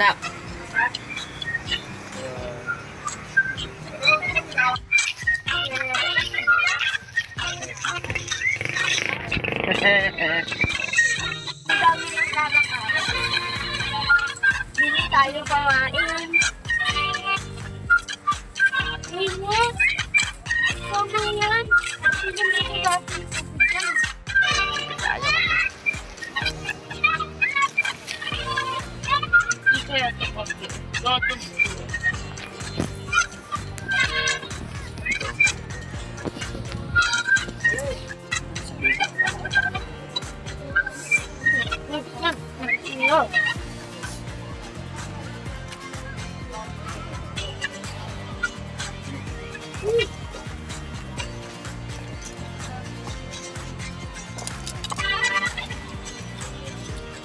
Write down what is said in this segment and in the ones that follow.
Nak. Bili tayo pamain. Init. Sobrang yan. Hindi mo ito dati sa bigyan.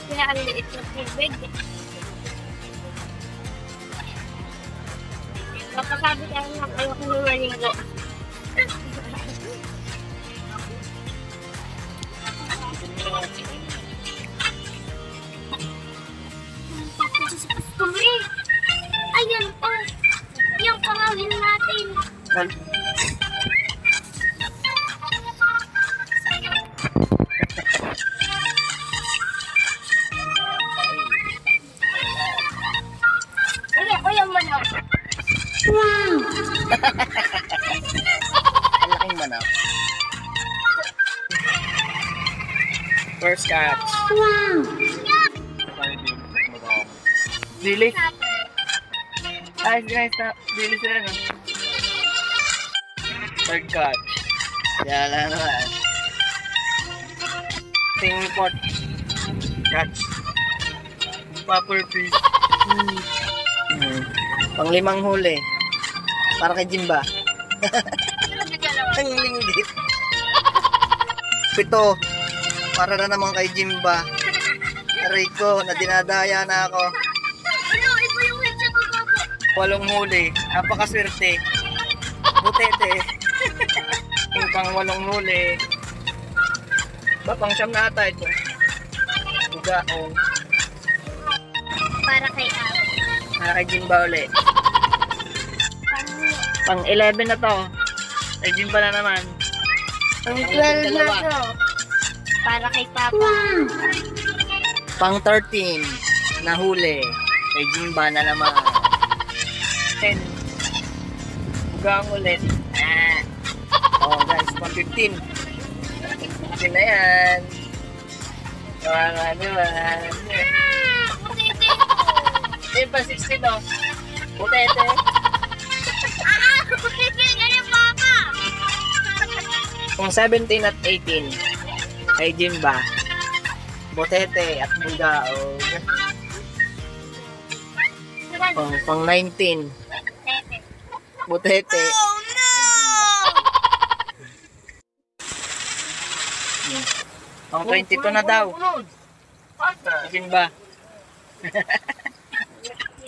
Kaya ang liit na tubig. Kapasabi tayo na kayo kung lumaligo. Ayan pa. Yung pangawin natin. Ano ko yung manok? Wow! Ang laking manok. First catch. Wow! Lili. Ay, guys, na. Lili sila, no? Third catch. Yan na naman. Tingin pot. Catch. Pupper fish. Panglimang huli. Para kay Jimba. Ang linggit. 7. Para na naman kay Jimba. Aray ko, na dinadaya na ako. Ano? Iba yung headset ko ba? 8 huli. Napakaswerte. Butete. Yung pang 8 huli. Pang 9 na ata ito. Bugaong. Para kay Ate. Para kay Jimba ulit. Pang 11 na to. Kay Jimba na naman. Ang 12 na to. Para kay Papa. Pang 13 na huli. Kay Jimba na naman. 10. Bugaong ulit. Oh guys, pang 15. 15 na yan. Mga naman. Butete. Yan pa 16 to. Butete. Butete nga yung Papa. Kung 17 at 18 kay Jimba, Butete at Bugaong. Pang 19 Butete. Oh no! Pang 22 na daw. Jimba.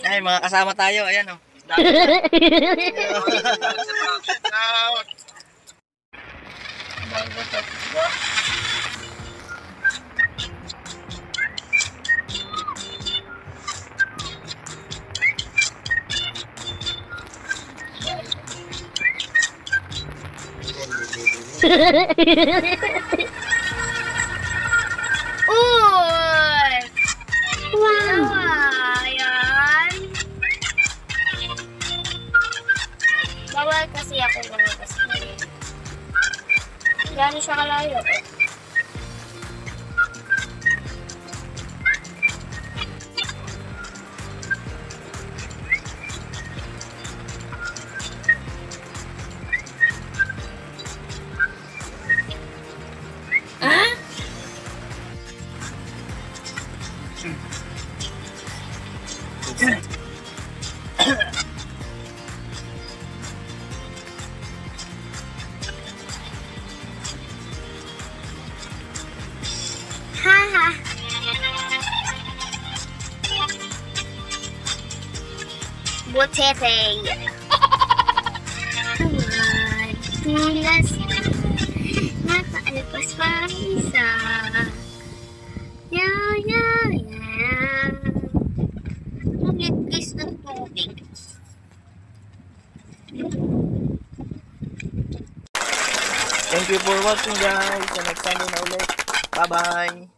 Ay, mga kasama tayo. Ayan o. Uy! Wow! Ayan. Bawal kasi ako lumabas. Gano'n siya kalayo. Haha. Butete. Tulas. Nakaalpas pa isa. Yeah. Thank you for watching guys. So next time na ulit. Bye-bye.